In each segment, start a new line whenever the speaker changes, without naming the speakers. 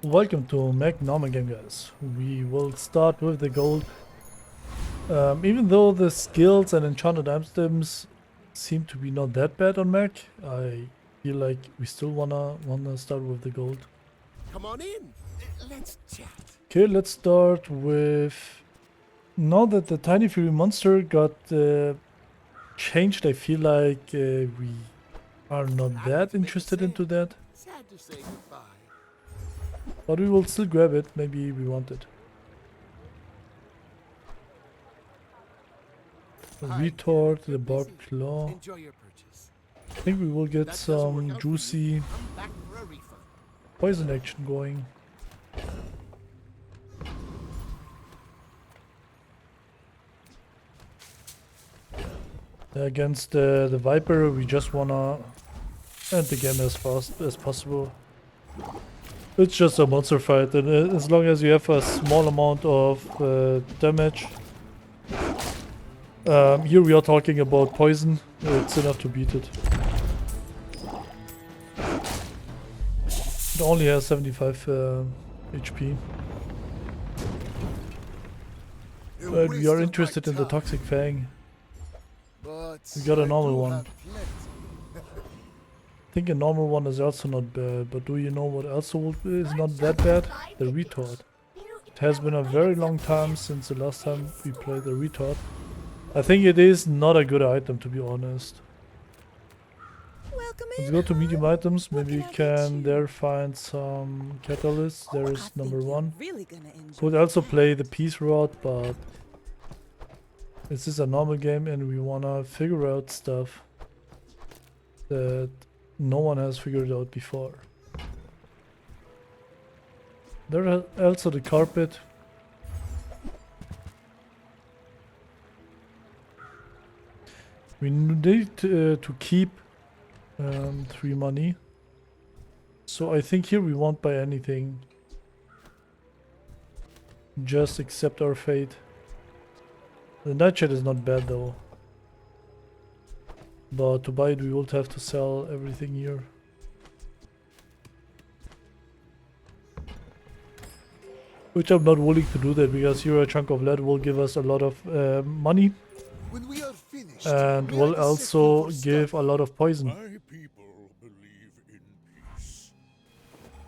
Welcome to Mac Normal Game, guys. We will start with the gold. Even though the skills and enchanted items seem to be not that bad on Mac, I feel like we still wanna start with the gold.
Come on in. Let's chat.
Okay, let's start with. Now that the Tiny Fury monster got changed, I feel like we are not that interested into that.
Sad to say goodbye.
But we will still grab it, maybe we want it. The retort, the barbed claw.
Enjoy your purchase.
I think we will get
That doesn't work
some
out for you,
juicy
come back for a refund.
poison action going. Against the Viper, we just wanna end the game as fast as possible. It's just a monster fight, and as long as you have a small amount of damage. Here we are talking about poison, it's enough to beat it. It only has 75 HP. But we are interested in the Toxic Fang. We got a normal one. I think a normal one is also not bad, but do you know what else is not that bad? The retort. It has been a very long time since the last time we played the retort. I think it is not a good item, to be honest. Let's go to medium items. Maybe we can there find some catalysts. There is number one. Could also play the peace rod, but this is a normal game and we wanna figure out stuff that no one has figured out before. There is also the carpet. We need to keep 3 money. So I think here we won't buy anything. Just accept our fate. The nightshade is not bad though. But to buy it we would have to sell everything here. Which I'm not willing to do that because here a chunk of lead will give us a lot of money.
When we are finished,
And
we
will
are to set you
also
for
give a
study.
lot of poison.
My people believe in peace.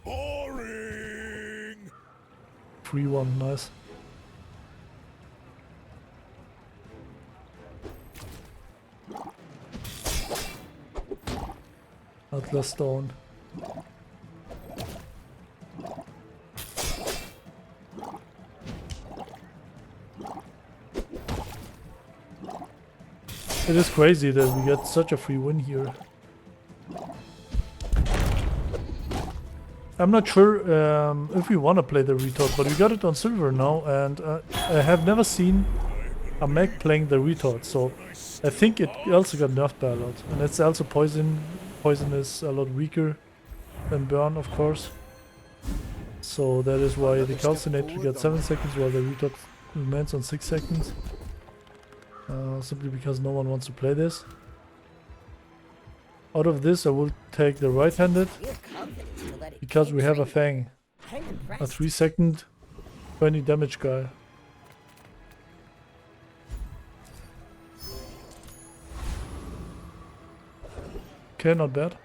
Boring!
Free one, nice. Atlas Stone. It is crazy that we get such a free win here. I'm not sure if we want to play the retort, but we got it on silver now, and I have never seen a mech playing the retort, so I think it also got nerfed by a lot. And it's also poison. Poison is a lot weaker than burn, of course. So that is why the calcinator got 7 seconds while the retort remains on 6 seconds. Simply because no one wants to play this. Out of this I will take the right-handed because we have a Fang. A 3-second 20 damage guy. Okay, not bad.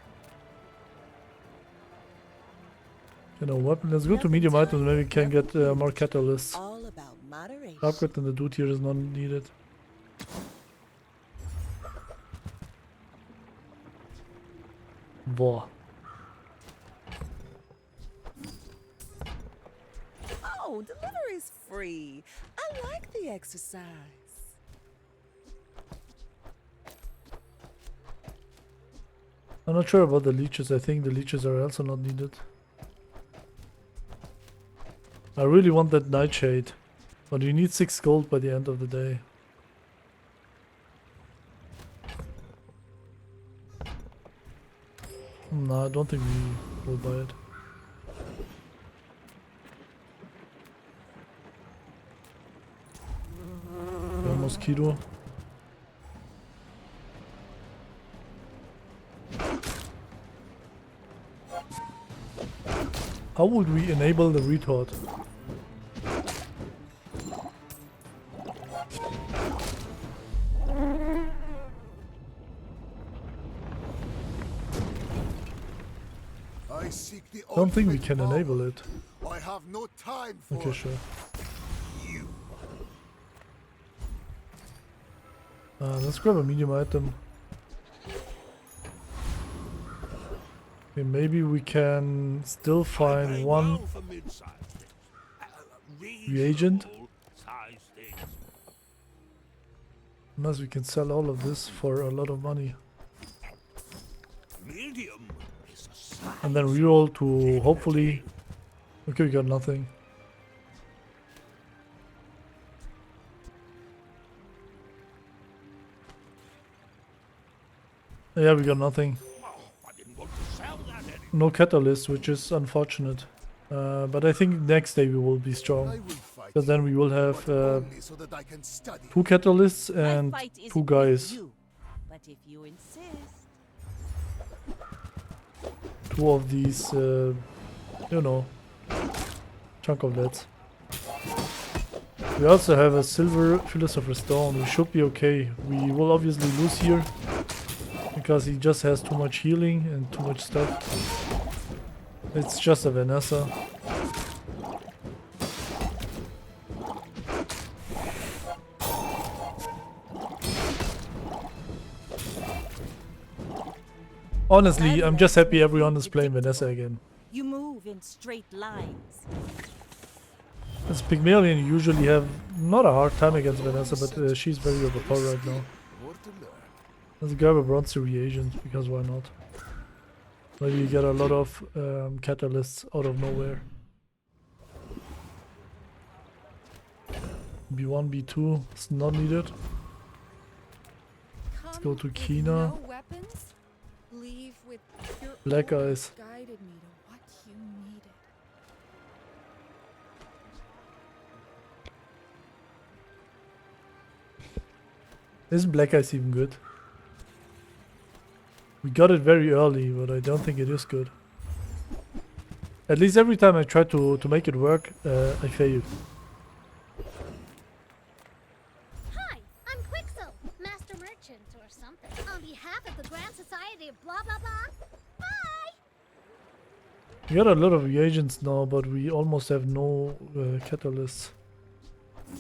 You know, weapon. Let's go to medium items. Maybe we can get more catalysts. Upgrade and the dude here is not needed. Boah.
Oh, delivery's free. I like the exercise.
I'm not sure about the leeches. I think the leeches are also not needed. I really want that nightshade, but you need 6 gold by the end of the day. No, I don't think we will buy it. Yeah, mosquito. How would we enable the retort?
I seek the
Don't think we
ultimate
can
power.
enable it.
I have no time for
Okay, sure.
you.
Let's grab a medium item. Okay, maybe we can still find one
for mid-sized things.
reagent.
Reasonable-sized things.
Unless we can sell all of this for a lot of money.
Medium is a size.
And then reroll to hopefully... Okay, we got nothing. Yeah, we got nothing.
Oh, I didn't want to sell that anymore.
No catalyst, which is unfortunate. But I think next day we will be
I
strong.
will fight
Because then we will have
but only so that I can study.
2 catalysts
My
and
fight
2
isn't with
guys.
you, but if you insist.
2 of these, you know, chunk of leads. We also have a silver Philosopher stone. We should be okay. We will obviously lose here because he just has too much healing and too much stuff. It's just a Vanessa. Honestly, I'm just happy everyone is playing Vanessa again.
You move in straight lines.
As Pygmalion, you usually have not a hard time against Vanessa, but she's very overpowered right now.
More to learn.
Let's grab a bronze reagent, because why not? Maybe you get a lot of catalysts out of nowhere. B1, B2 is not needed.
Let's
go to Kina.
No weapons, leave with your
Black
aura
eyes.
guided me to what you needed.
Isn't Black Eyes even good? We got it very early, but I don't think it is good. At least every time I try to make it work, I fail.
Hi, I'm Quixel, Master Merchant or something. On behalf of the Grand Society of blah blah blah. Bye!
We got a lot of reagents now, but we almost have no catalysts.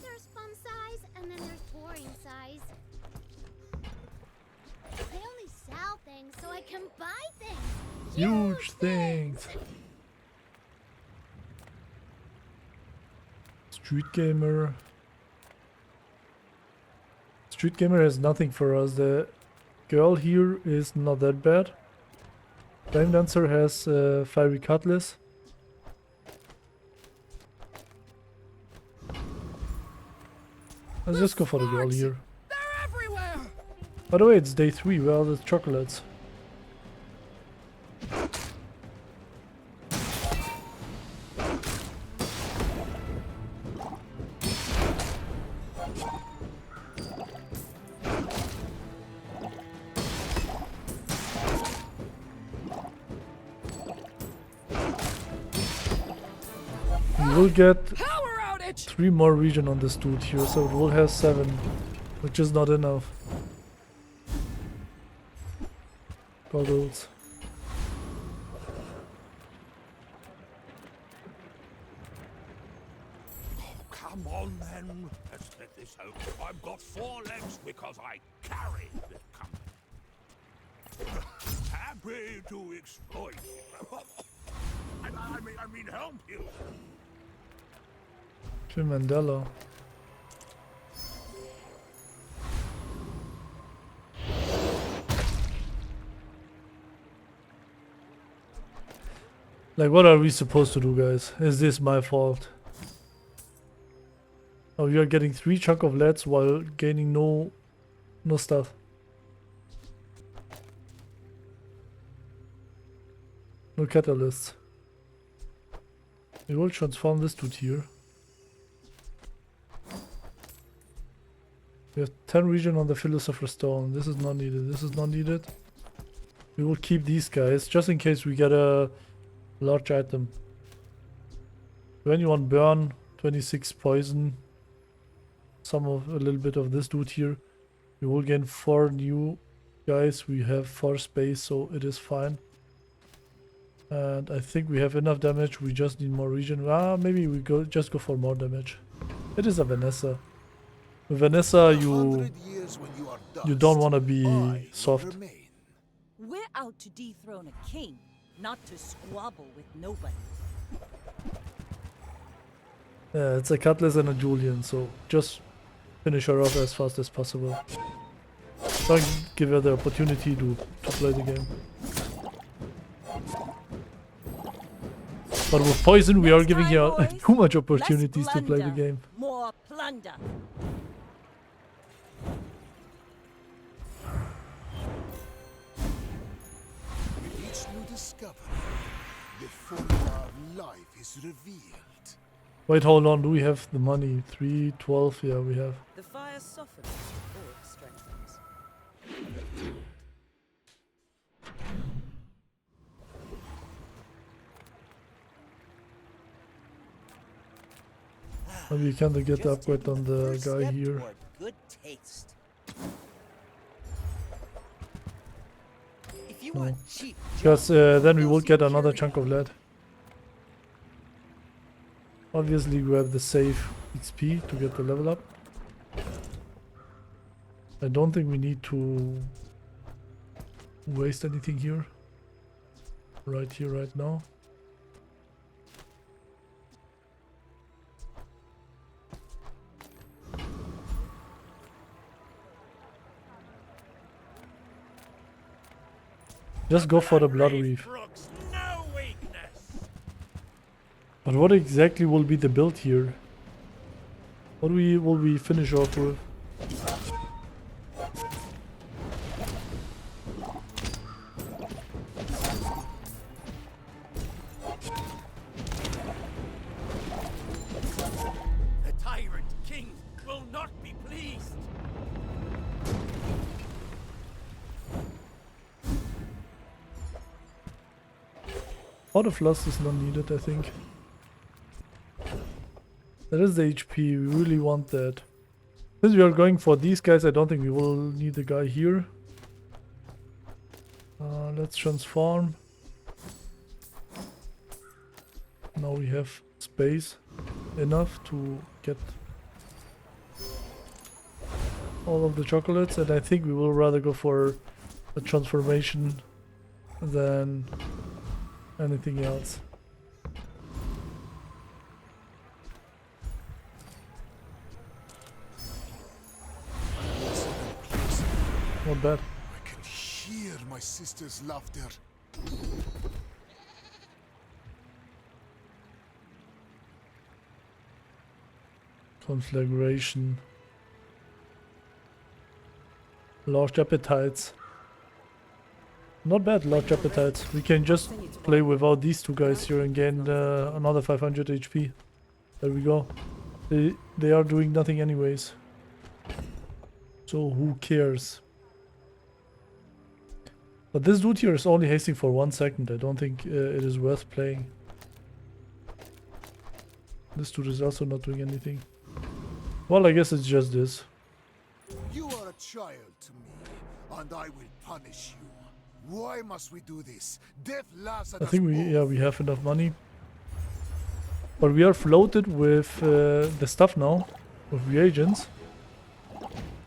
There's fun size and then there's boring size. I only sell things so I can buy things.
Huge things! Street Gamer. Street Gamer has nothing for us. The girl here is not that bad. Flame Dancer has Fiery Cutlass. Let's just go for the girl here.
They're everywhere.
By the way, it's day 3. Where are the chocolates? We will get
Power outage.
3 more region on this dude here, so it will have 7, which is not enough. Goggles.
Come on then, let's get this over. I've got 4 legs because I carry this company. Happy to exploit you. I mean help you.
Jim Mandela. Like, what are we supposed to do, guys? Is this my fault? Oh, we are getting 3 chunk of leads while gaining no stuff. No catalysts. We will transform this dude here. We have 10 region on the Philosopher Stone. This is not needed. This is not needed. We will keep these guys just in case we get a large item. 21 burn, 26 poison, a little bit of this dude here. We will gain 4 new guys. We have 4 space, so it is fine. And I think we have enough damage. We just need more regen. Maybe we just go for more damage. It is a Vanessa. With Vanessa, you
100 years when you are dust,
don't want to be
I will
soft.
remain.
We're out to dethrone a king, not to squabble with nobody.
Yeah, it's a Cutlass and a Julian, so just finish her off as fast as possible. Don't give her the opportunity to play the game. But with poison, we are
Next
giving
time,
her
boys,
too much
less
opportunities to play the
plunder,
game.
More plunder.
With each new discovery, the formula of life is revealed.
Wait, hold on. Do we have the money? 3, 12. Yeah, we have.
The fire softens or strengthens.
Maybe you can't get the
Just
upgrade
taking
on the
first
guy
step
here.
toward good taste. If you
No.
want cheap
Because
junk,
then we
go
will
see
get another
Curio.
chunk of lead. Obviously, grab the save XP to get the level up. I don't think we need to waste anything here. Right here, right now. Just go for the blood reef.
Brooks, no weakness.
But what exactly will be the build here? What will we finish off with?
The tyrant king will not be pleased.
Auto Flush is not needed, I think. That is the HP, we really want that. Since we are going for these guys, I don't think we will need the guy here. Let's transform. Now we have space enough to get all of the chocolates, and I think we will rather go for a transformation than anything else. Not bad.
I can hear my sister's laughter.
Conflagration. Large appetites. Not bad, large appetites. We can just play without these two guys here and gain another 500 HP. There we go. They are doing nothing anyways. So who cares? But this dude here is only hasting for 1 second. I don't think it is worth playing. This dude is also not doing anything. Well, I guess it's just this.
You are a child to me, and I will punish you. Why must we do this? Death laughs at
I
us
think
both.
we have enough money. But we are floated with the stuff now, with reagents.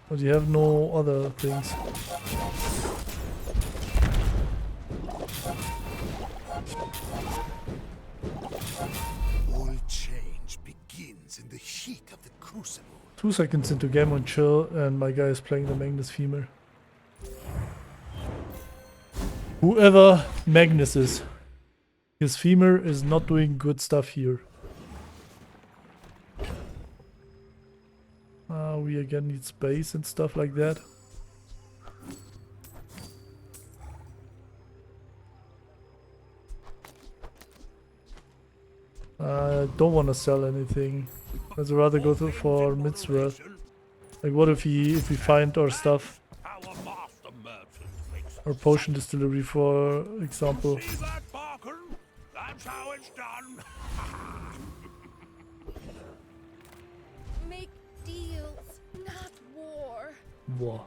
But you have no other things.
All change begins in the heat of the crucible.
2 seconds into game on chill, and my guy is playing the Magnus femur. Whoever Magnus is, his femur is not doing good stuff here. We again need space and stuff like that. I don't want to sell anything. I'd rather go for Mitzworth. Like, what if we find our stuff,
Our master merchant makes
our potion distillery, for example.
See that, Barker? That's how it's done.
Wow.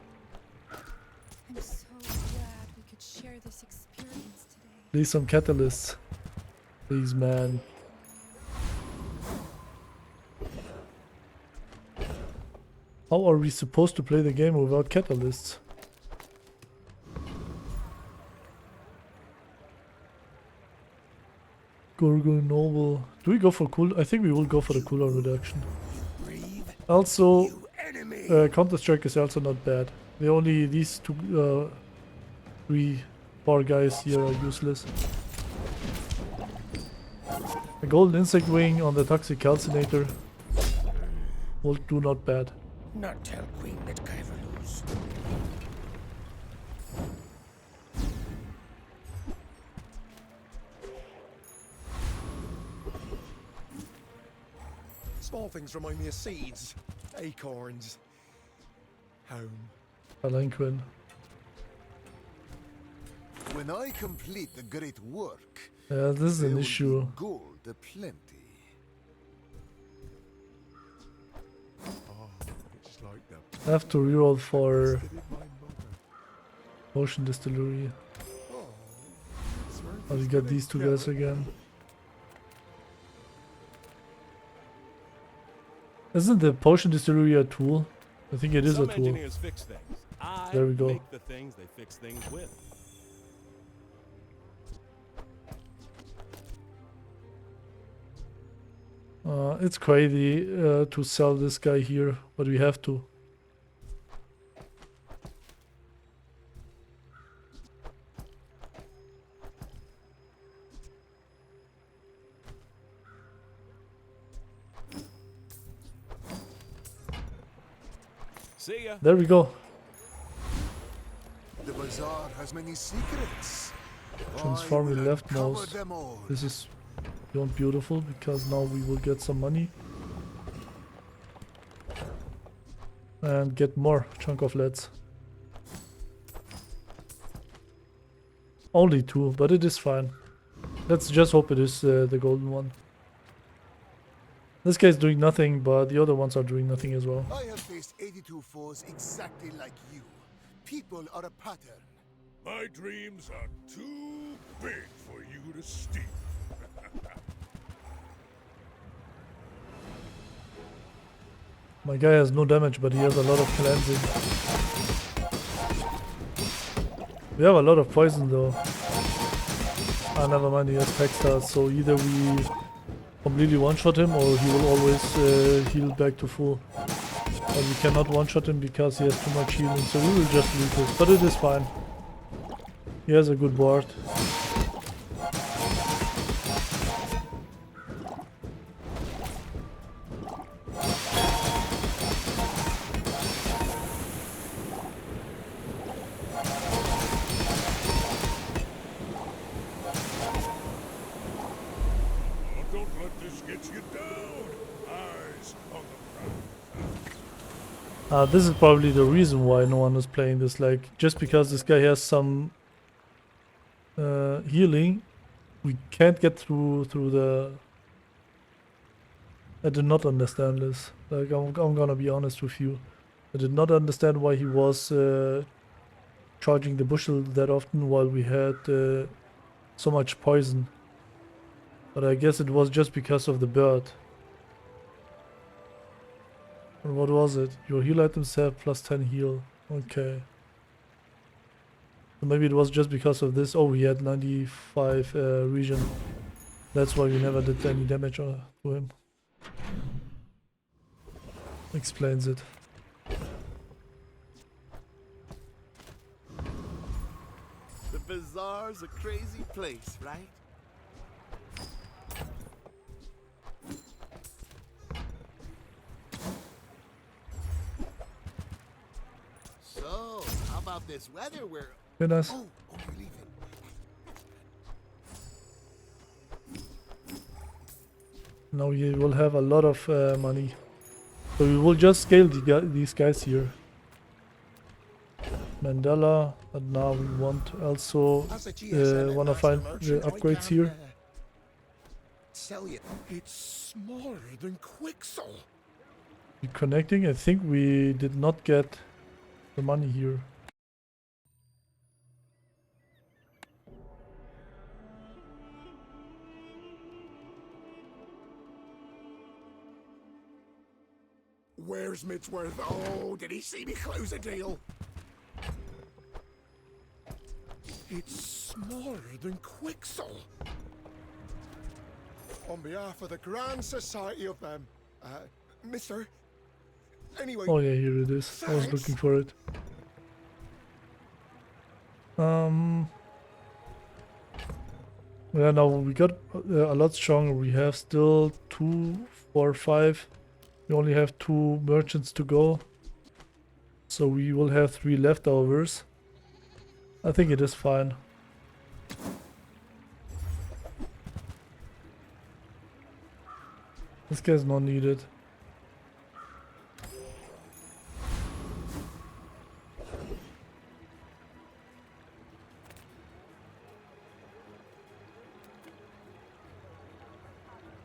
I'm so glad we could share this experience today.
Please some catalysts. Please, man. How are we supposed to play the game without catalysts? Gorgo Noble. Do we go for cool? I think we will go for the cooldown reduction. Also, Counter-Strike is also not bad. The only these two, 4 guys here are useless. A golden insect wing on the toxic calcinator will do not bad.
Not tell Queen that Kyver lose.
Small things remind me of seeds, acorns, home.
Palanquin.
When I complete the great work,
Yeah, this is
there
an
will
issue.
be gold aplenty.
Oh, it's like the
I have to reroll for
that did my mother.
Ocean Distillery.
Oh, it's worth
Oh, we
this
got
good
these two
carrot.
guys again. Isn't the Potion Distillery a tool? I think it is a
Some
tool.
engineers fix things. I
There we go.
make the things they fix things with.
It's crazy to sell this guy here, but we have to.
See ya.
There we go.
The Bazaar has many secrets.
Transform
I will
the left
uncover
mouse.
them all.
This is beyond beautiful because now we will get some money. And get more chunk of leads. Only 2, but it is fine. Let's just hope it is the golden one. This guy's doing nothing, but the other ones are doing nothing as well.
I have faced 82 foes exactly like you. People are a pattern.
My dreams are too big for you to steal.
My guy has no damage, but he has a lot of cleansing. We have a lot of poison though. Ah, never mind, he has pack stars, so either we completely one-shot him or he will always heal back to full. But we cannot one-shot him because he has too much healing, so we will just loot it. But it is fine. He has a good ward.
Oh, don't let this get you down. Eyes on the prize.
This is probably the reason why no one is playing this. Like, just because this guy has some healing, we can't get through the... I did not understand this. Like, I'm gonna be honest with you. I did not understand why he was charging the bushel that often while we had so much poison. But I guess it was just because of the bird. Or what was it? Your heal items have plus 10 heal. Okay. So maybe it was just because of this. Oh, he had 95 regen. That's why we never did any damage to him. Explains it.
The Bazaar's a crazy place, right? So, how about this weather we're...
Very nice.
Oh, you're leaving.
Now we will have a lot of money. So we will just scale these guys here. Mandela, but now we want also
As a GSM
wanna
master
find the
merchant, I
upgrades
can,
here.
Sell you.
It's smaller than Quixel.
Connecting. I think we did not get the money here.
Where's Midsworth? Oh, did he see me close a deal? It's smaller than Quixel. On behalf of the Grand Society of Mister. Anyway.
Oh yeah, here it is.
Thanks.
I was looking for it. Yeah, now we got a lot stronger. We have still 2, 4, 5. We only have 2 merchants to go. So we will have 3 leftovers. I think it is fine. This guy's not needed.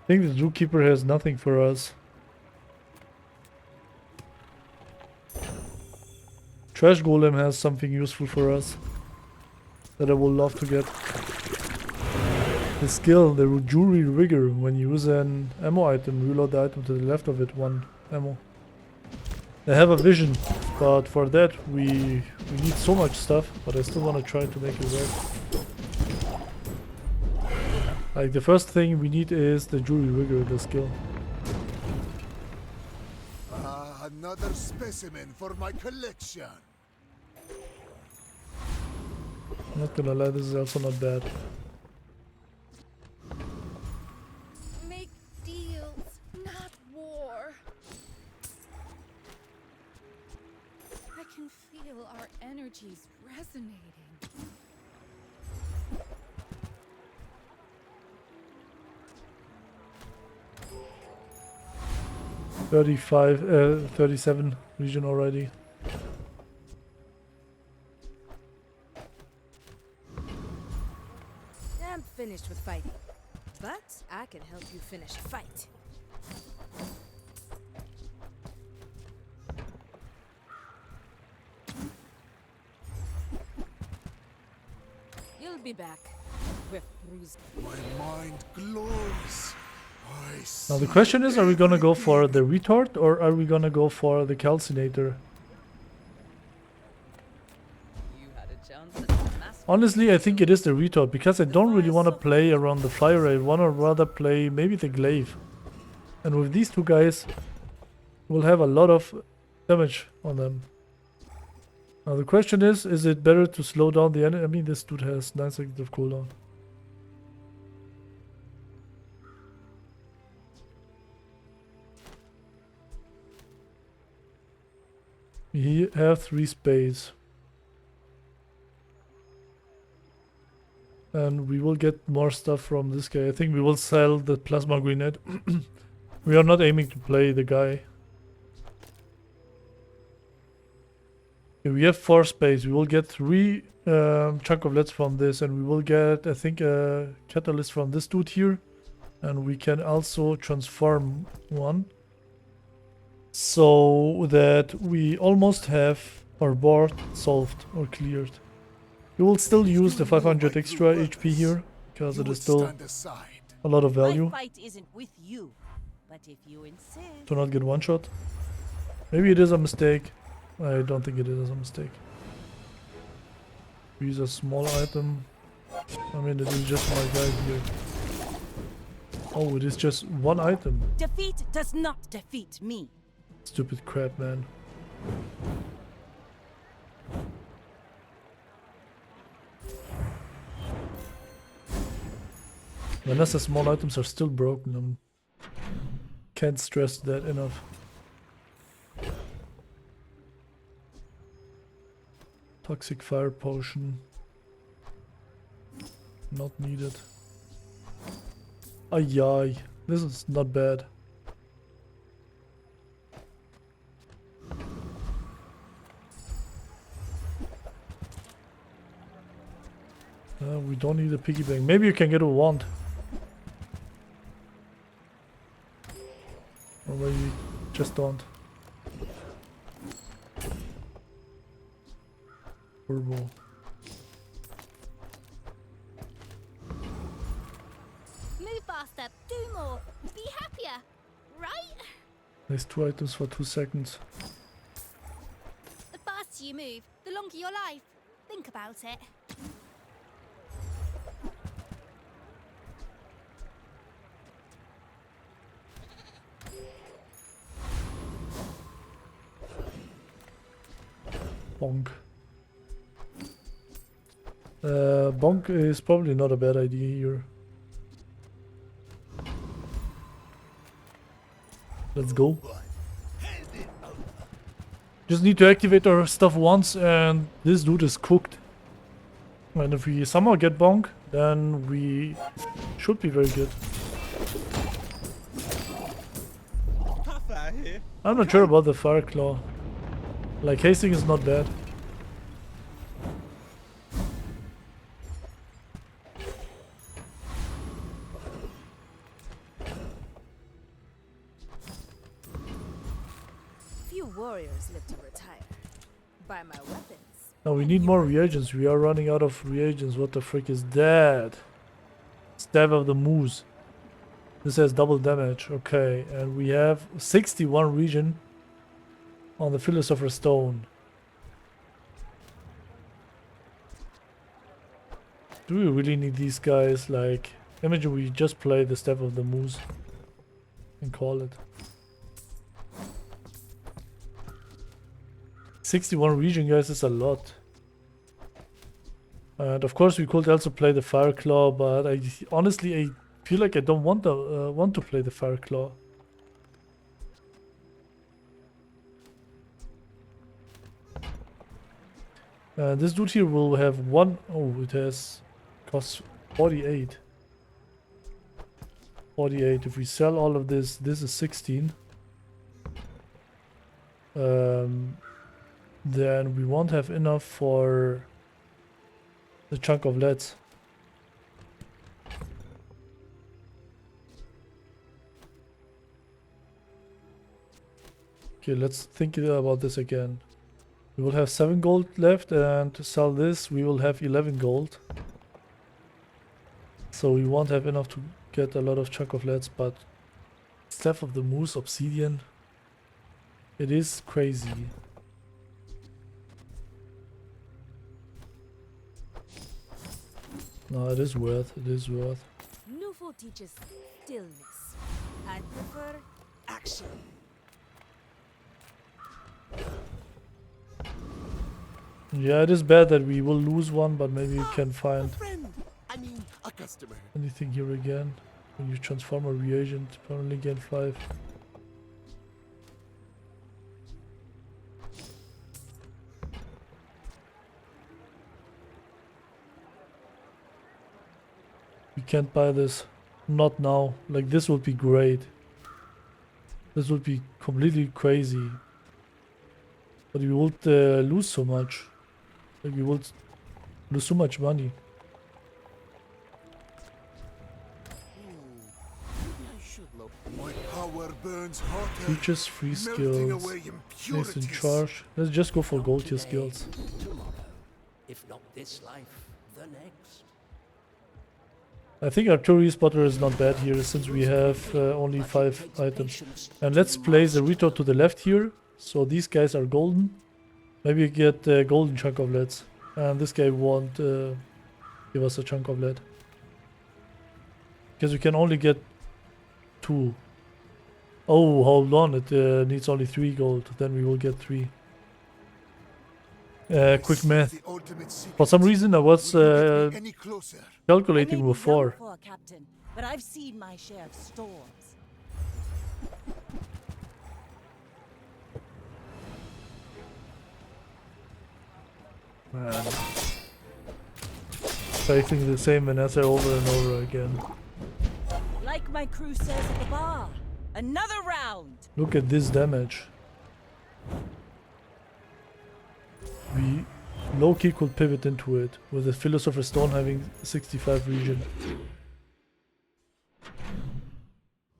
I think the zookeeper has nothing for us. Trash Golem has something useful for us that I would love to get. The skill, the Jury Rigor, when you use an ammo item, reload the item to the left of it, 1 ammo. I have a vision, but for that we need so much stuff, but I still want to try to make it work. Like the first thing we need is the Jury Rigor, the skill.
Another specimen for my collection.
I'm not gonna lie, this is also not bad.
Make deals, not war. I can feel our energies resonating.
37 region already.
I'm finished with fighting, but I can help you finish a fight. You'll be back with bruised.
My mind glows.
Now the question is, are we gonna go for the retort or are we gonna go for the calcinator? Honestly, I think it is the retort because I don't really want to play around the fire rate. I want to rather play maybe the glaive. And with these 2 guys, we'll have a lot of damage on them. Now the question is it better to slow down the enemy? I mean, this dude has 9 seconds of cooldown. We have 3 spades. And we will get more stuff from this guy. I think we will sell the plasma grenade. We are not aiming to play the guy. Okay, we have 4 spades. We will get 3 chunk of leads from this. And we will get, I think, a catalyst from this dude here. And we can also transform 1. So that we almost have our board solved or cleared. We will still use the 500 extra HP here because it is still a lot of value.
My fight isn't with you, but if you insist.
To not get one shot. Maybe it is a mistake. I don't think it is a mistake. We use a small item. I mean, it is just my guy here. Oh, it is just 1 item.
Defeat does not defeat me.
Stupid crap, man. Vanessa's small items are still broken. Can't stress that enough. Toxic fire potion. Not needed. Ayai. This is not bad. We don't need a piggy bank. Maybe you can get a wand. Or maybe just don't. Turbo.
Move faster, do more, be happier, right?
There's 2 items for 2 seconds.
The faster you move, the longer your life. Think about it.
Bonk. Bonk is probably not a bad idea here. Let's go. Just need to activate our stuff once and this dude is cooked. And if we somehow get bonk, then we should be very good. I'm not sure about the Fire Claw. Like, hasting is not bad.
Few warriors live to retire. Buy my weapons.
Now we need more reagents. We are running out of reagents. What the frick is that? Stab of the Moose. This has double damage. Okay, and we have 61 regen on the Philosopher Stone. Do we really need these guys? Like, imagine we just play the Stab of the Moose and call it. 61 regen, guys, is a lot. And of course we could also play the Fire Claw, but I honestly feel like I don't want to play the Fire Claw. This dude here will have one. Oh, it has costs 48. 48. If we sell all of this, this is 16. Then we won't have enough for the chunk of leads. Okay, let's think about this again. We will have 7 gold left, and to sell this we will have 11 gold. So we won't have enough to get a lot of chunk of leads, but Staff of the Moose, Obsidian, it is crazy. No, it is worth. It is worth.
Nufo teaches stillness. I prefer action.
Yeah, it is bad that we will lose one, but maybe we can find
A customer.
anything here again. When you transform a reagent, permanently gain 5. We can't buy this. Not now. Like, this would be great. This would be completely crazy. But we would lose so much. Like, we would lose so much money.
My power burns hotter,
Features, free
melting
skills.
away
Next in
impurities.
charge. Let's just go for gold tier skills.
Tomorrow. If not this life, the next.
I think artillery spotter is not bad here, since we have only 5 items. And let's place the retort to the left here. So these guys are golden. Maybe you get a golden chunk of leads. And this guy won't give us a chunk of lead. Because we can only get 2. Oh, hold on. It needs only 3 gold. Then we will get 3. Quick math.
The ultimate secret.
For some reason I was
Any closer.
calculating with 4.
For Captain, but I've seen my share of storms.
Man. Facing the same answer over and over again.
Like my crew says at the bar, another round.
Look at this damage. We low-key could pivot into it, with the Philosopher Stone having 65 regen.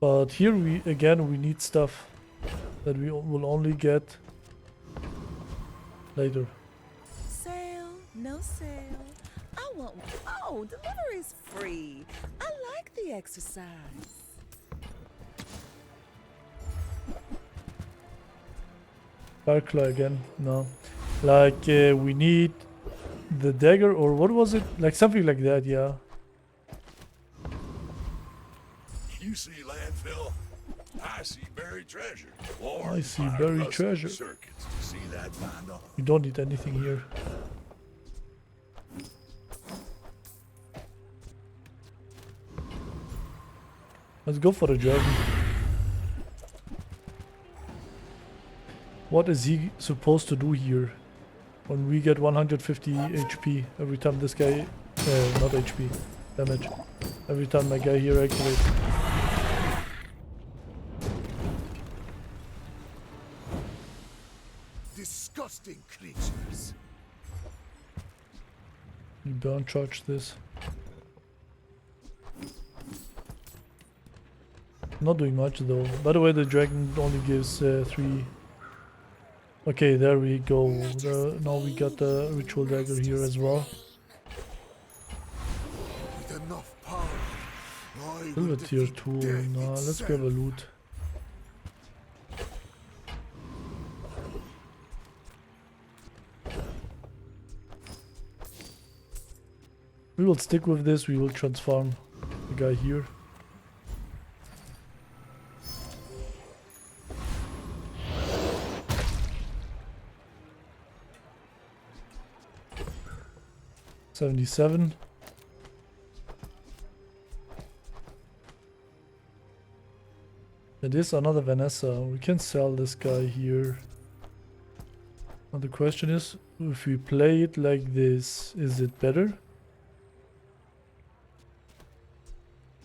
But here we need stuff that we will only get later.
Sail
No sale. I want. Oh, delivery's free. I like the exercise.
Barclay again. No. Like, we need the dagger, or what was it? Like something like that, yeah.
You see landfill? I see buried treasure. Or
I see
fire
buried
rusted
treasure.
Circuits. See that find on?
You don't need anything here. Let's go for the dragon. What is he supposed to do here? When we get 150 HP every time this guy... not HP, damage. Every time my guy here activates.
Disgusting creatures.
You don't charge this. Not doing much though. By the way, the dragon only gives 3. Okay, there we go. Now we got the ritual dagger here as well.
With enough power, I
Silver
will
tier
defeat
2.
death
Nah, let's
itself.
grab a loot. We will stick with this. We will transform the guy here. $77. It is another Vanessa. We can sell this guy here. Now the question is, if we play it like this, is it better?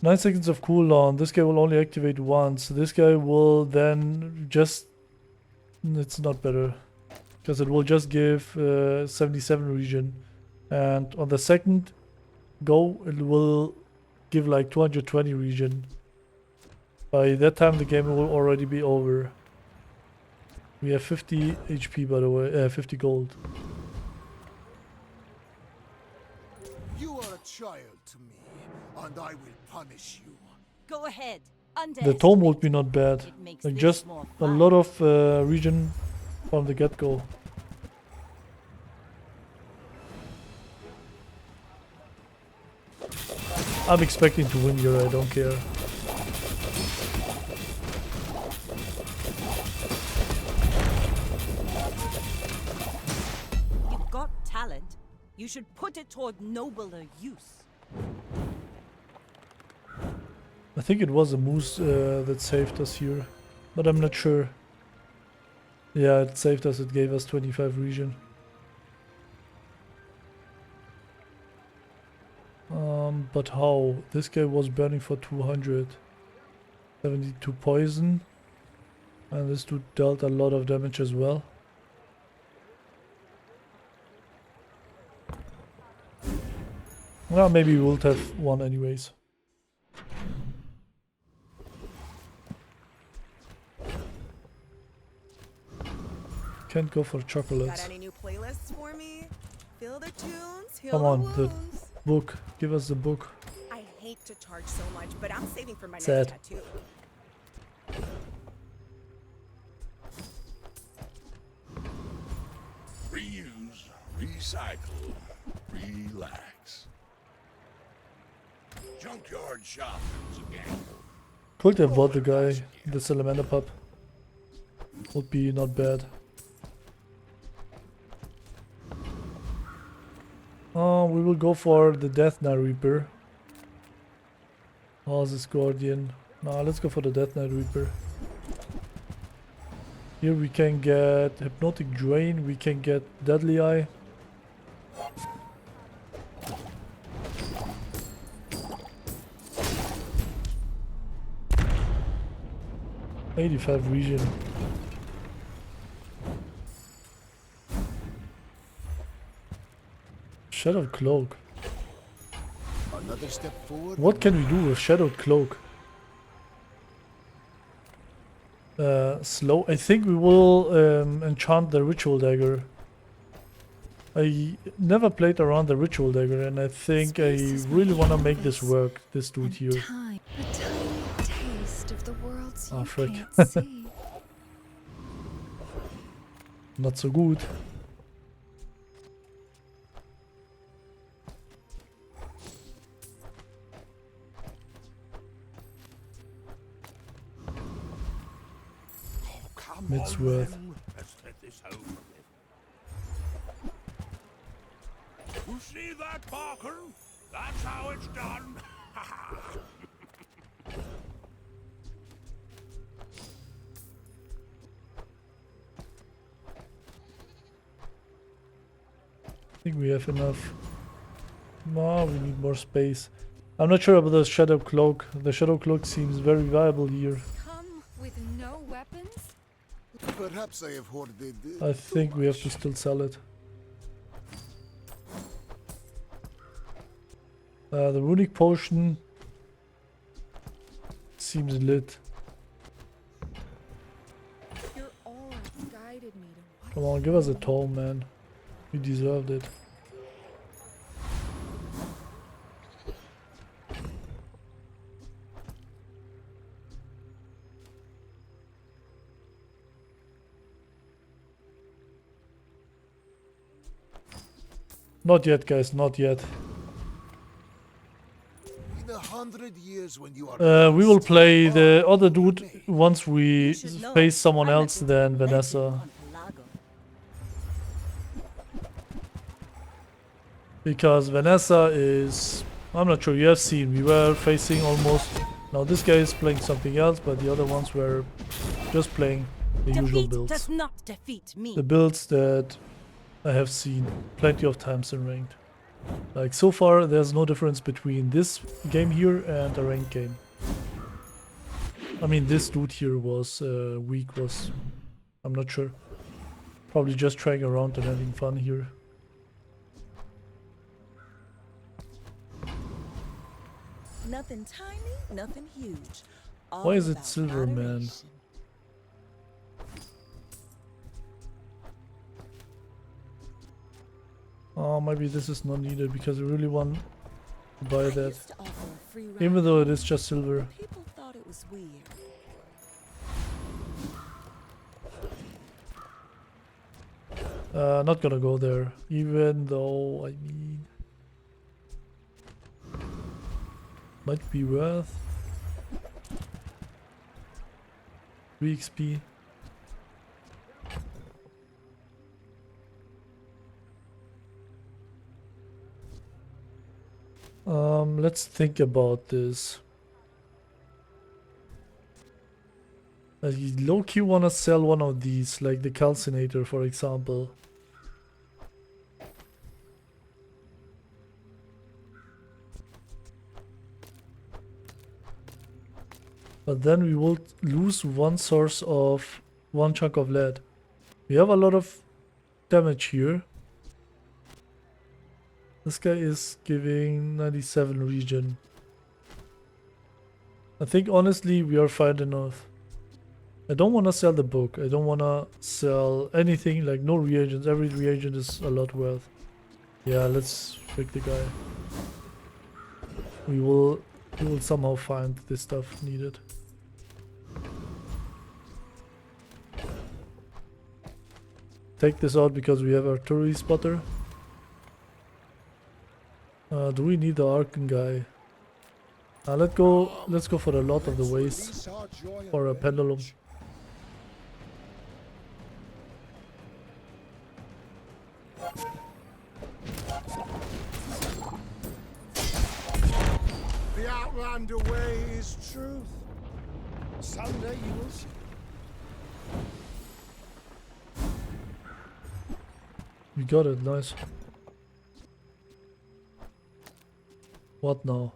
9 seconds of cooldown. This guy will only activate once. This guy will then just... It's not better. Because it will just give 77 regen. And on the second go, it will give like 220 regen. By that time, the game will already be over. We have 50 HP, by the way, 50 gold.
You are a child to me, and I will punish you.
Go ahead.
The tome would be not bad.
It makes
Like
this
just
more
a
fun.
lot of regen from the get-go. I'm expecting to win here, I don't care.
You've got talent. You should put it toward nobler use.
I think it was a moose that saved us here, but I'm not sure. Yeah, it saved us, it gave us 25 regen. But how? This guy was burning for 200. 72 poison. And this dude dealt a lot of damage as well. Well, maybe we will have one anyways. Can't go for chocolates.
Got any new playlists for me? Feel the tunes, heal
Come on,
the
the
wounds.
book. Give us the book.
I hate to charge so much, but I'm saving for my
Sad.
next tattoo.
Reuse, recycle, relax. Junkyard shopping's a gamble.
Could have bought the guy, the salamander pup. Would be not bad. We will go for the Death Knight Reaper. Oh, this Guardian. Nah, let's go for the Death Knight Reaper. Here we can get Hypnotic Drain, we can get Deadly Eye. $85 regen. Shadowed Cloak.
Another step forward.
What can we do with Shadowed Cloak? Slow. I think we will enchant the Ritual Dagger. I never played around the ritual dagger, and I think I really want to make this work. This dude here.
Time, a tiny taste of the worlds
Ah,
you
frick.
can't see.
Not so good.
Come
Midsworth.
on, then. Let's get this over with. You see that, Barker? That's how it's done.
I think we have enough. No, we need more space. I'm not sure about the shadow cloak. The shadow cloak seems very viable here.
Come with no weapons?
Perhaps I have hoarded.
I think we have to still sell it. The runic potion seems lit.
Your aura guided me to what
Come on, give us a tome, man. We deserved it. Not yet, guys, not yet.
In 100 years, when you are
We will play the other dude once we
should know,
face someone
I'm a
else than
legend
Vanessa.
on Pelago.
Because Vanessa is... I'm not sure, you have seen, we were facing almost... Now this guy is playing something else, but the other ones were just playing the usual
Defeat
builds.
does not defeat me.
The builds that I have seen plenty of times in ranked. Like so far there's no difference between this game here and a ranked game. I mean this dude here was weak, I'm not sure. Probably just trying around and having fun here.
Nothing tiny, nothing huge.
Why is it
about
silver, man?
moderation.
Oh, maybe this is not needed because I really want to buy
I
that.
used to offer a free ride
Even though it
home,
is just silver.
but people thought it was weird.
Not gonna go there. Even though, I mean... Might be worth 3 XP. Let's think about this. I low-key wanna sell one of these, like the calcinator, for example. But then we will lose one chunk of lead. We have a lot of damage here. This guy is giving 97 regen. I think honestly we are fine enough. I don't want to sell the book. I don't want to sell anything, like no reagents. Every reagent is a lot worth. Yeah, let's freak the guy. We will somehow find this stuff needed. Take this out because we have artillery spotter. Do we need the Arcan guy? Let's go for a lot of the waste for a pendulum.
The Outlander way is truth. Someday you will see.
We got it, nice. What now?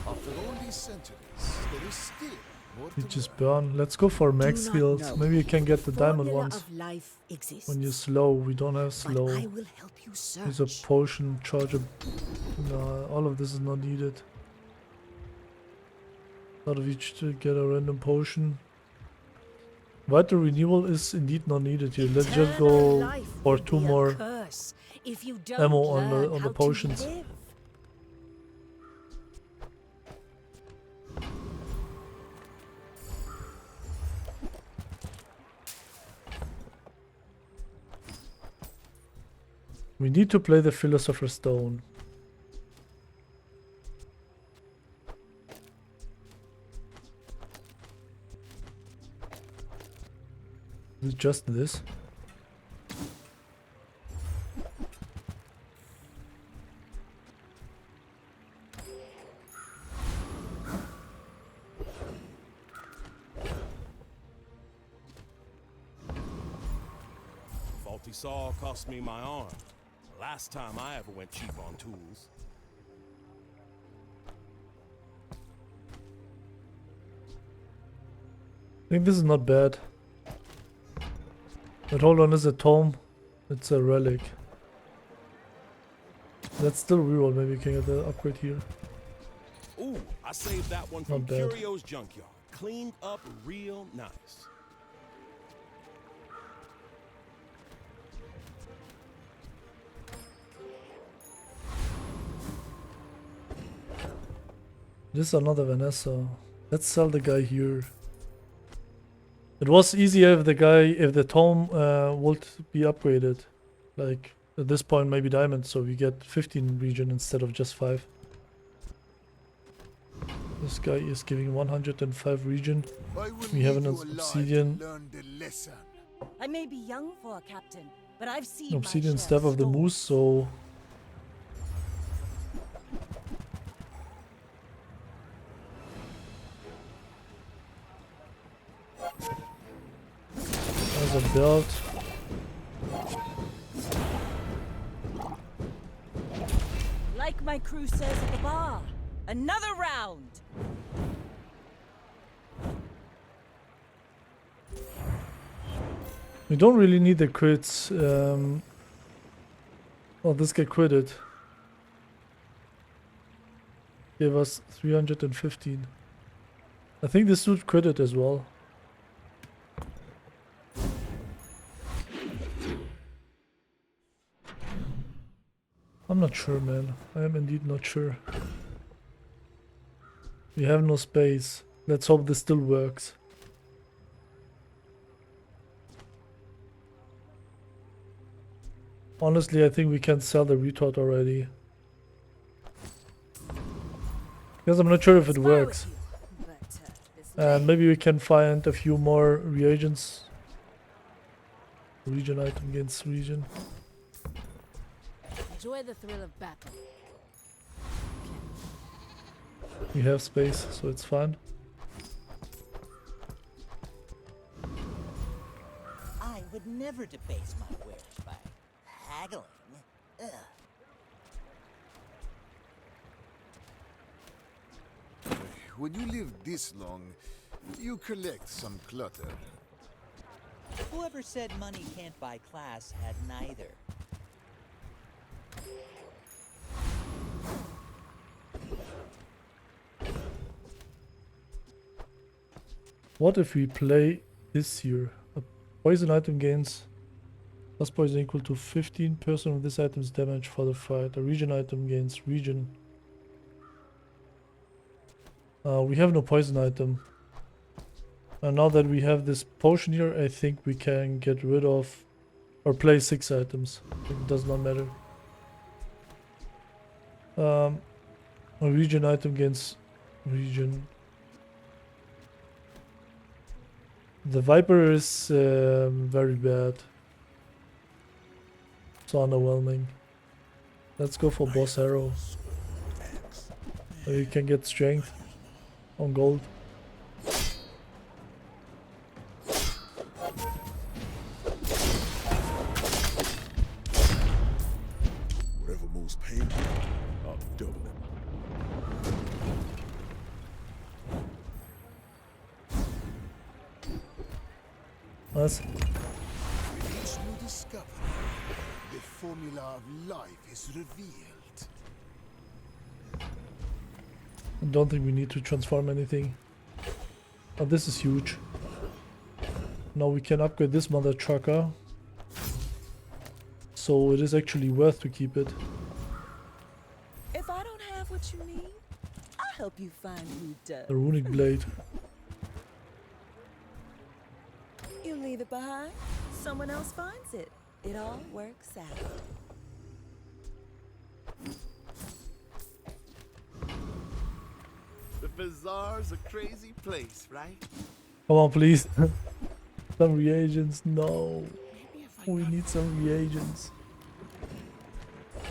After all these centuries, there is still more
You
to
just
learn.
burn. Let's go for max
not
skills.
know
Maybe you can get the diamond
Formula
ones.
of life exists.
When you're slow, we don't have
But
slow.
I will help you
Use a
search.
potion, charge a... No, all of this is not needed. Out of each to get a random potion. Vital renewal is indeed not needed here. Let's just go for 2 more ammo on the potions. We need to play the Philosopher Stone. Is it just this?
Faulty saw cost me my arm. Last time I ever went cheap on tools.
I think this is not bad. But hold on, is a tome? It's a relic. That's still reroll. Maybe we can get the upgrade here.
Ooh, I saved that one from
Not bad.
Curio's junkyard. Cleaned up real nice.
This is another Vanessa. Let's sell the guy here. It was easier if the tome would be upgraded. Like at this point maybe diamond, so we get 15 regen instead of just 5. This guy is giving 105 regen. We have an obsidian.
I may be young for a captain, but I've seen
An obsidian staff of the moose, so there's a belt.
Like my crew says at the bar, another round.
We don't really need the crits. Oh, this guy critted. Gave us 315. I think this dude critted as well. I'm not sure, man. I am indeed not sure. We have no space. Let's hope this still works. Honestly, I think we can sell the retort already. Because I'm not sure if it works. And maybe we can find a few more reagents. Regen item gains regen.
Enjoy the thrill of battle.
We have space, so it's fine.
I would never debase my wares by haggling. Ugh.
When you live this long, you collect some clutter.
Whoever said money can't buy class had neither.
What if we play this here? A poison item gains plus poison equal to 15% of this item's damage for the fight. A regen item gains regen. We have no poison item. And now that we have this potion here, I think we can get rid of or play 6 items. It does not matter. A regen item gains regen. The Viper is very bad. So underwhelming. Let's go for Boss Arrow. You can get strength on gold.
Whatever moves painful, I'll double it.
Nice.
With each new discovery, the formula of life is revealed.
I don't think we need to transform anything. Oh, this is huge. Now we can upgrade this mother trucker. So it is actually worth to keep it.
If I don't have what you need, I'll help you find who does.
The runic blade.
You leave it behind, someone else finds it. It all works out.
The Bazaar's a crazy place, right?
Come on, please. Some reagents. No. We need some reagents.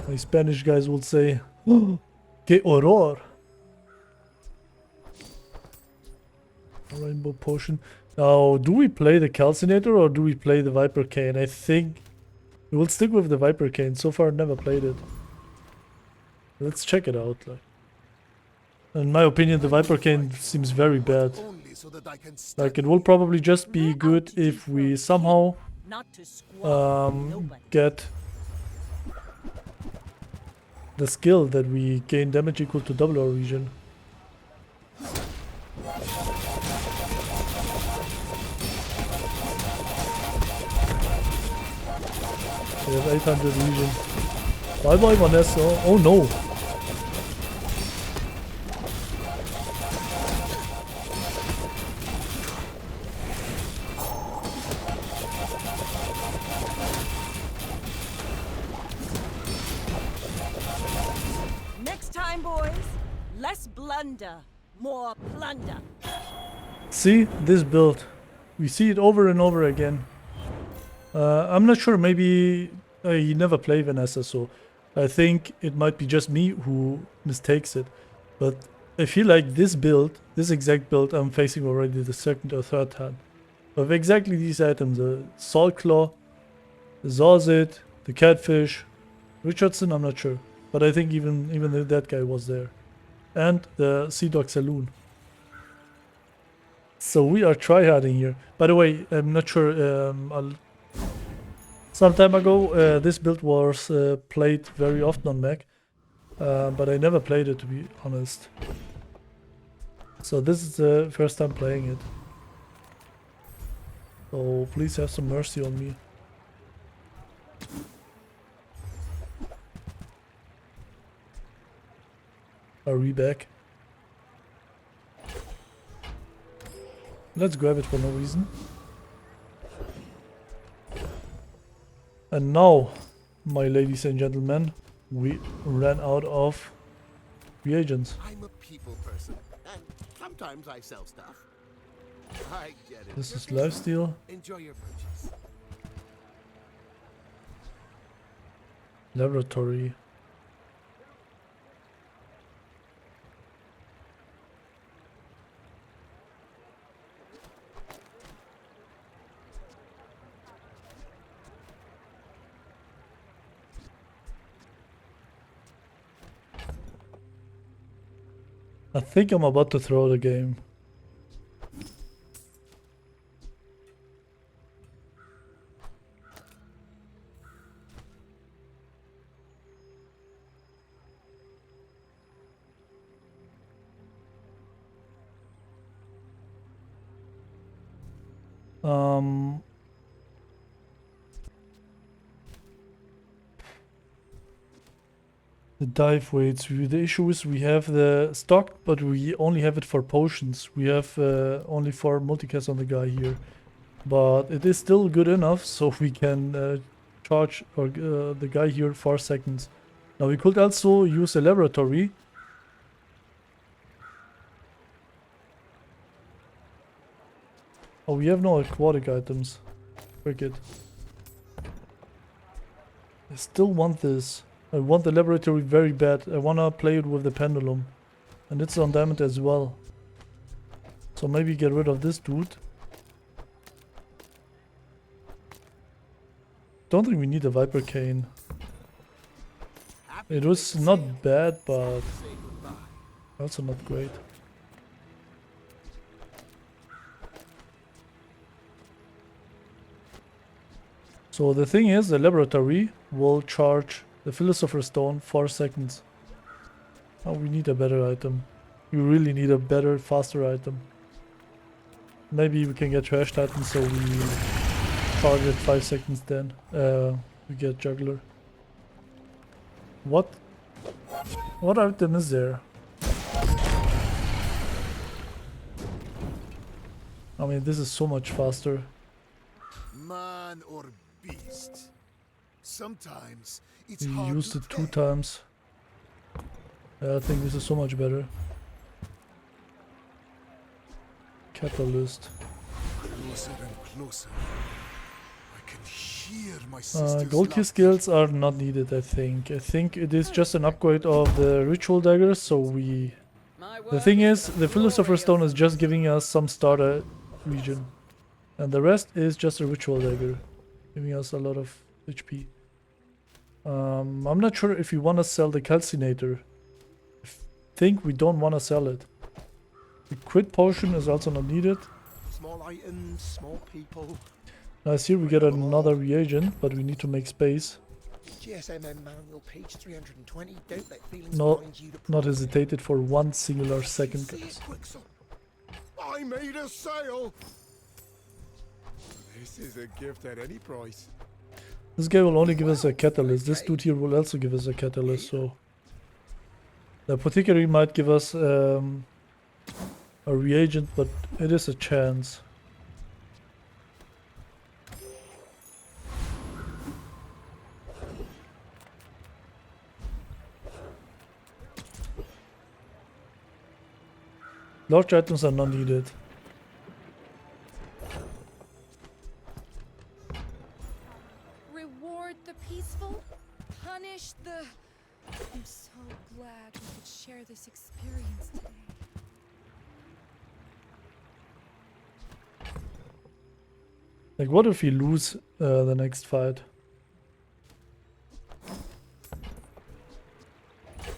My Spanish guys would say, "Que horror!" A rainbow potion. Now, do we play the Calcinator or do we play the Viper Cane? I think we will stick with the Viper Cane. So far, never played it. Let's check it out. In my opinion, the Viper Cane seems very bad. Like, it will probably just be good if we somehow get the skill that we gain damage equal to double our regen. We have 800 regen. Bye bye Vanessa. Oh no.
Next time, boys, less blunder, more plunder.
See this build. We see it over and over again. I'm not sure, maybe he never played Vanessa, so I think it might be just me who mistakes it. But I feel like this build, this exact build, I'm facing already the second or third time. With exactly these items, the Salt Claw, the Zorzit, the Catfish, Richardson, I'm not sure. But I think even that guy was there. And the Sea Dog Saloon. So we are tryharding here. By the way, I'm not sure, some time ago, this build was played very often on Mac, but I never played it, to be honest. So this is the first time playing it. So please have some mercy on me. Are we back? Let's grab it for no reason. And now, my ladies and gentlemen, we ran out of reagents.
I'm a people person, and sometimes I sell stuff. I get it.
This is lifesteal.
Enjoy your purchase.
Laboratory. I think I'm about to throw the game. The dive weights. The issue is we have the stock, but we only have it for potions. We have only 4 multicast on the guy here. But it is still good enough, so we can charge the guy here 4 seconds. Now we could also use a laboratory. Oh, we have no aquatic items. Cricket. I still want this. I want the laboratory very bad. I wanna play it with the Pendulum. And it's on diamond as well. So maybe get rid of this dude. Don't think we need a Viper Cane. It was not bad, but also not great. So the thing is, the laboratory will charge the Philosopher Stone 4 seconds. Oh, we need a better item. We really need a better, faster item. maybe we can get trash titan, so we target 5 seconds then. We get juggler. What item is there? I mean, this is so much faster.
Man or beast. Sometimes it's
We
hard
used
to
it 2
tell.
times. Yeah, I think this is so much better. Catalyst.
Closer and closer. I can hear my sister's
Gold key
laughter.
skills are not needed, I think. I think it is just an upgrade of the ritual dagger, so we... The thing is, the Philosopher stone is just giving us some starter region. And the rest is just a ritual dagger, giving us a lot of HP. I'm not sure if we want to sell the calcinator. I think we don't want to sell it. The crit potion is also not needed.
Small items, small people.
Nice, here we get another reagent, but we need to make space.
GSMM manual, page 320. Don't let feelings
No,
blind you to
not hesitated for 1 singular second,
See,
guys.
Quixel.
I made a sale! This is a gift at any price.
This guy will only give us a catalyst. This dude here will also give us a catalyst, so... The apothecary might give us a reagent, but it is a chance. Large items are not needed.
Reward the peaceful, punish the... I'm so glad we could share this experience today.
Like, what if we lose the next fight?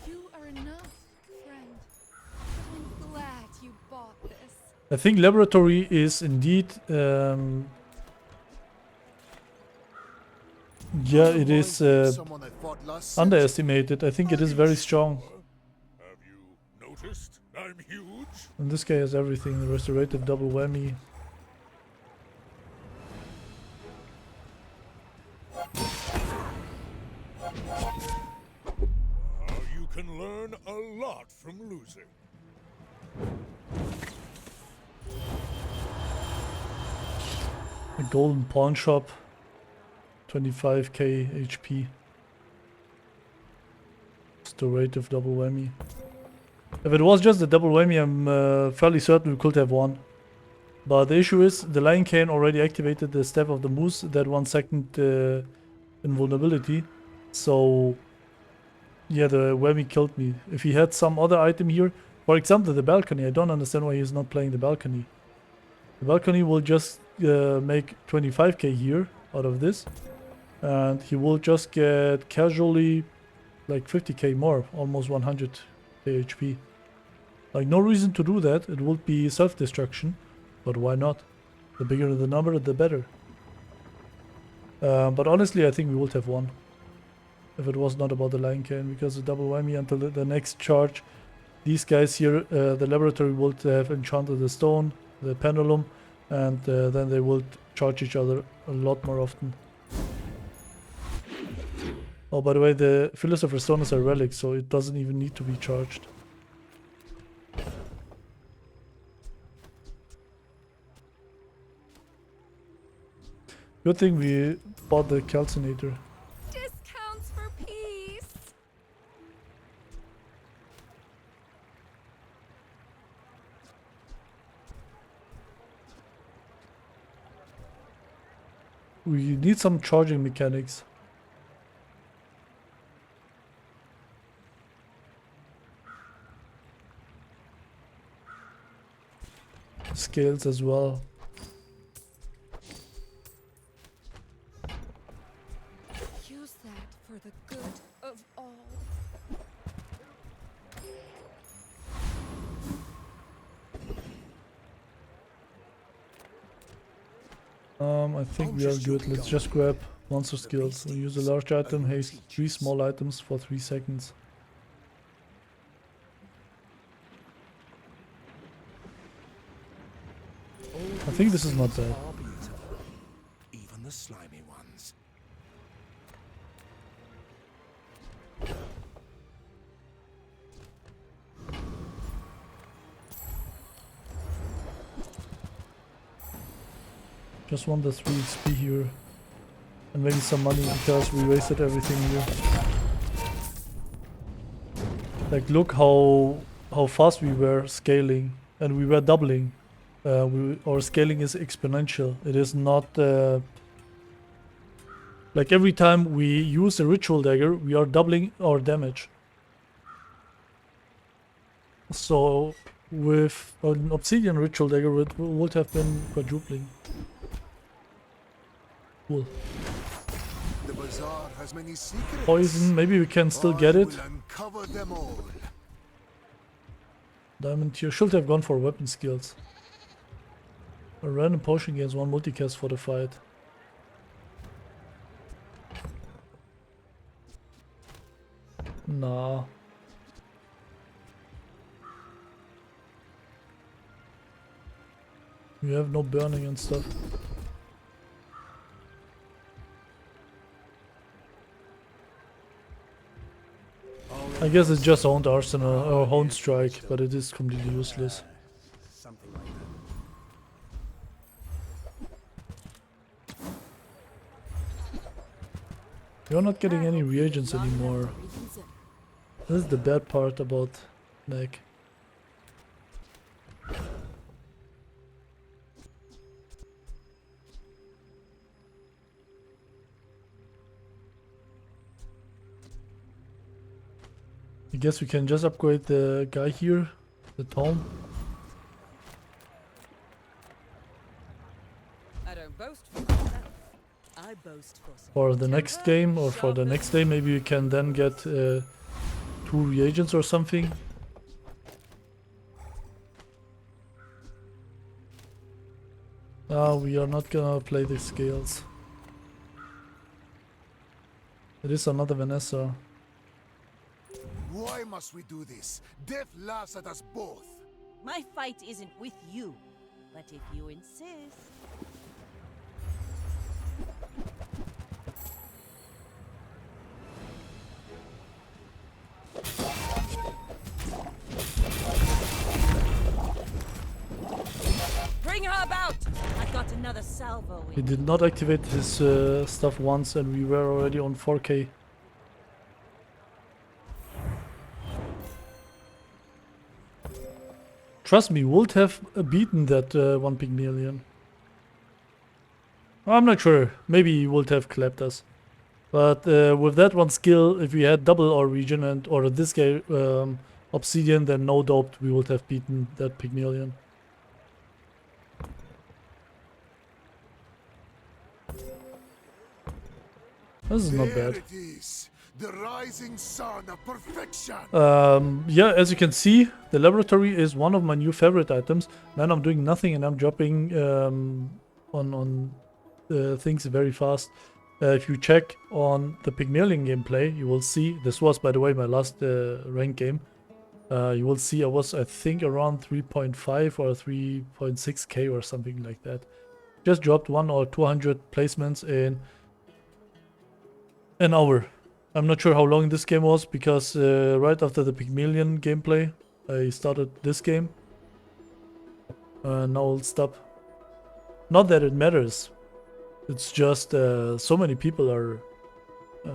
You are enough, friend. I'm glad you bought this.
I think laboratory is indeed... yeah, it is
Someone I fought last century.
underestimated. I think it is very strong.
Have you noticed? I'm huge.
And this guy has everything. The restorative double whammy.
You can learn a lot from losing.
A golden pawn shop. 25k HP. Restorative double whammy. If it was just a double whammy, I'm fairly certain we could have won. But the issue is, the Lion Cane already activated the Staff of the Moose, that 1 second invulnerability. So, yeah, the whammy killed me. If he had some other item here, for example, the balcony, I don't understand why he's not playing the balcony. The balcony will just make 25k here out of this. And he will just get casually like 50k more, almost 100k HP. Like, no reason to do that. It would be self-destruction, but why not? The bigger the number, the better. But honestly, I think we would have won if it was not about the Lion Cane, because the double whammy until the next charge. These guys here, the laboratory would have enchanted the stone, the pendulum, and then they would charge each other a lot more often. Oh, by the way, the Philosopher stone is a relic, so it doesn't even need to be charged. Good thing we bought the calcinator.
Discounts for peace.
We need some charging mechanics. Scales as well.
Use that for the good of all.
I think we are good. Let's just grab monster skills. We'll use a large item, haste 3 small items for 3 seconds.
Old
I think this is not bad.
Are beautiful, even the slimy ones.
Just want the 3 XP here. And maybe some money because we wasted everything here. Like look how fast we were scaling, and we were doubling. Our scaling is exponential. It is not like every time we use a ritual dagger, we are doubling our damage. So with an obsidian ritual dagger, it would have been quadrupling. Cool.
The Bazaar has many secrets.
Poison, maybe we can still get it.
I will uncover them all.
Diamond tier should have gone for weapon skills. A random potion gains 1 multicast for the fight. Nah. We have no burning and stuff. I guess it's just owned arsenal or owned strike, but it is completely useless.
Something like that.
You're not getting any reagents anymore. This is the bad part about Neck. I guess we can just upgrade the guy here, the tome.
I don't boast for myself. I boast for some.
For the next game or for the next day, maybe we can then get 2 reagents or something. We are not gonna play the scales. It is another Vanessa.
Why must we do this? Death laughs at us both.
My fight isn't with you, but if you insist. Bring her about! I've got another salvo
He
in.
did not activate his stuff once and we were already on 4k. Trust me, would have beaten that 1 Pygmalion. I'm not sure. Maybe he would have clapped us. But with that one skill, if we had double our region and or this guy Obsidian, then no doubt we would have beaten that Pygmalion. This is not
There
bad.
it is, the rising sun of perfection.
Yeah, as you can see, the laboratory is one of my new favorite items. Man, I'm doing nothing and I'm dropping on things very fast. If you check on the Pygmalion gameplay, you will see, this was by the way my last rank game. You will see I was, I think, around 3.5 or 3.6k or something like that. Just dropped 100 or 200 placements in an hour. I'm not sure how long this game was, because right after the Pygmalion gameplay, I started this game. Now I'll stop. Not that it matters. It's just so many people are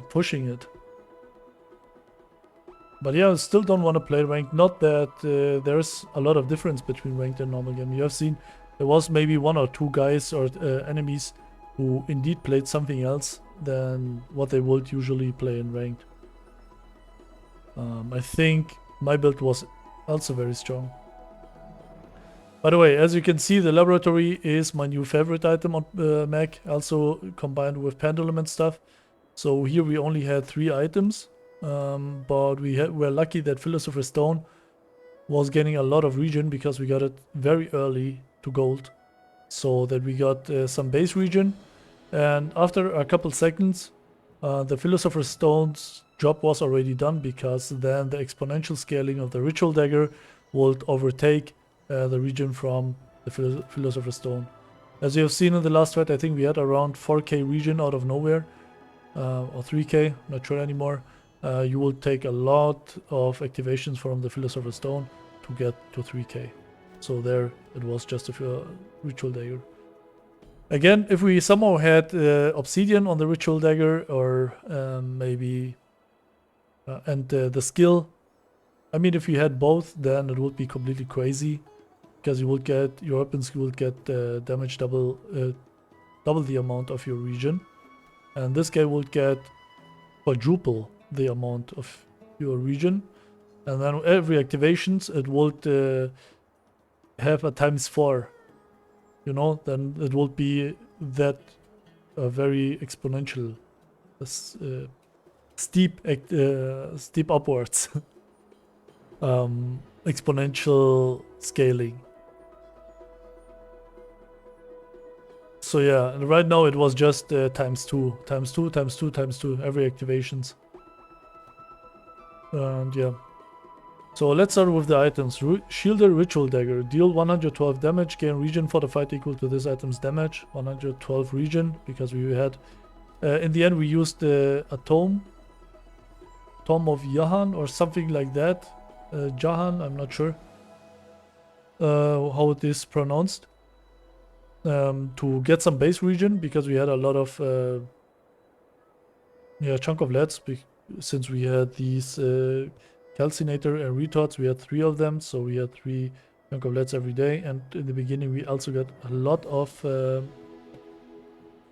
pushing it. But yeah, I still don't want to play ranked. Not that there's a lot of difference between ranked and normal game. You have seen there was maybe 1 or 2 guys or enemies who indeed played something else than what they would usually play in ranked. I think my build was also very strong. By the way, as you can see, the laboratory is my new favorite item on Mac, also combined with Pendulum and stuff. So here we only had 3 items, but we're lucky that Philosopher Stone was getting a lot of regen because we got it very early to gold. So that we got some base regen. And after a couple seconds, the Philosopher's Stone's job was already done, because then the exponential scaling of the Ritual Dagger would overtake the regen from the Philosopher's Stone. As you have seen in the last fight, I think we had around 4k regen out of nowhere. Or 3k, not sure anymore. You will take a lot of activations from the Philosopher Stone to get to 3k. So there it was just a Ritual Dagger. Again, if we somehow had Obsidian on the Ritual Dagger, or maybe... and the skill, I mean, if you had both, then it would be completely crazy. Because you would get, your weapons will get damage double the amount of your regen. And this guy would get quadruple the amount of your regen. And then every activations, it would have a ×4. You know, then it would be that very exponential, steep upwards, exponential scaling. So yeah, and right now it was just ×2, ×2, ×2, ×2 every activations. And yeah. So let's start with the items. Shielded Ritual Dagger. Deal 112 damage. Gain regen for the fight equal to this item's damage. 112 regen, because we had... in the end we used a tome. Tome of Jahan or something like that. Jahan, I'm not sure how it is pronounced. To get some base regen, because we had a lot of... chunk of leads, since we had these... Calcinator and retorts, we had 3 of them, so we had 3 chunk of leads every day. And in the beginning we also got a lot of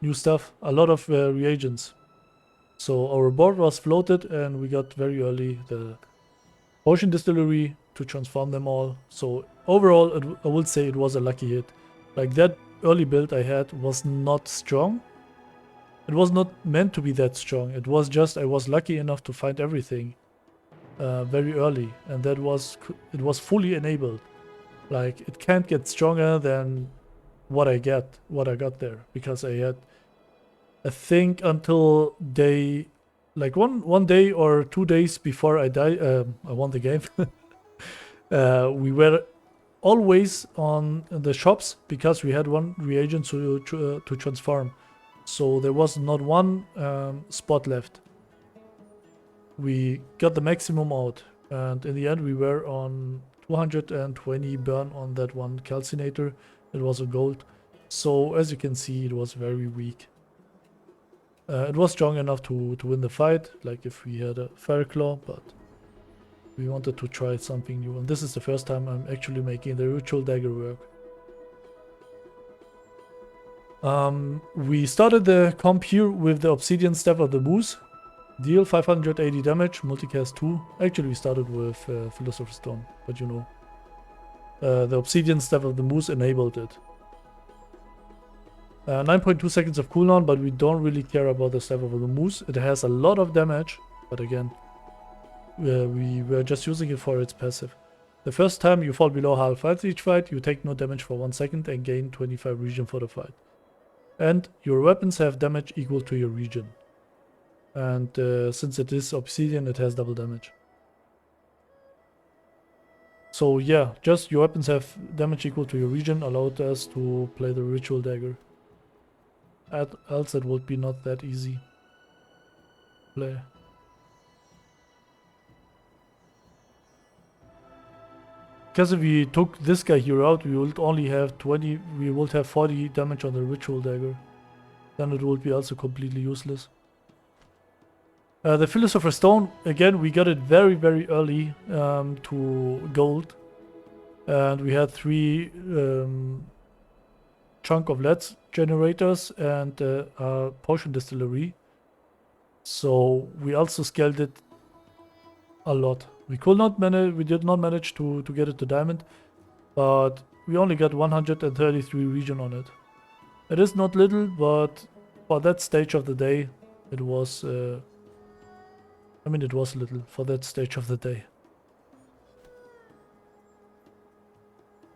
new stuff, a lot of reagents. So our board was floated, and we got very early the potion distillery to transform them all. So overall I would say it was a lucky hit. Like, that early build I had was not strong. It was not meant to be that strong. It was just I was lucky enough to find everything very early, and it was fully enabled. Like, it can't get stronger than what I got there, because I had, I think, until day, like one day or 2 days before I won the game. We were always on the shops, because we had one reagent to transform, so there was not one spot left. We got the maximum out, and in the end we were on 220 burn on that one calcinator. It was a gold, so as you can see it was very weak. It was strong enough to win the fight, like if we had a fire claw, but we wanted to try something new, and this is the first time I'm actually making the Ritual Dagger work. We started the comp here with the Obsidian Staff of the Moose. Deal 580 damage, multicast 2. Actually we started with Philosopher Stone, but you know. The Obsidian Staff of the Moose enabled it. 9.2 seconds of cooldown, but we don't really care about the Staff of the Moose. It has a lot of damage, but again, we were just using it for its passive. The first time you fall below half health each fight, you take no damage for 1 second and gain 25 regen for the fight. And your weapons have damage equal to your regen. And since it is obsidian, it has double damage. So yeah, just your weapons have damage equal to your regen, allowed us to play the Ritual Dagger. Else it would be not that easy play. Because if we took this guy here out, we would only have 20, we would have 40 damage on the Ritual Dagger. Then it would be also completely useless. The Philosopher Stone, again, we got it very, very early to gold. And we had 3 chunk of leads generators and a potion distillery. So we also scaled it a lot. We did not manage to get it to diamond, but we only got 133 regen on it. It is not little, but for that stage of the day, it was... I mean, it was little for that stage of the day.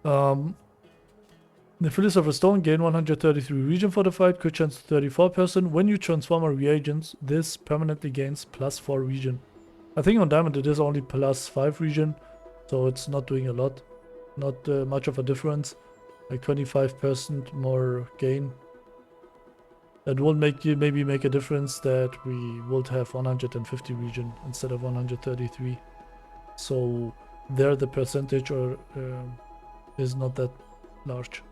The Philosopher Stone gain 133 regen for the fight, crit chance 34%. When you transform a reagent, this permanently gains +4 regen. I think on diamond it is only +5 regen, so it's not doing a lot. Not much of a difference. like 25% more gain. It will maybe make a difference that we would have 150 regen instead of 133. So there the percentage is not that large.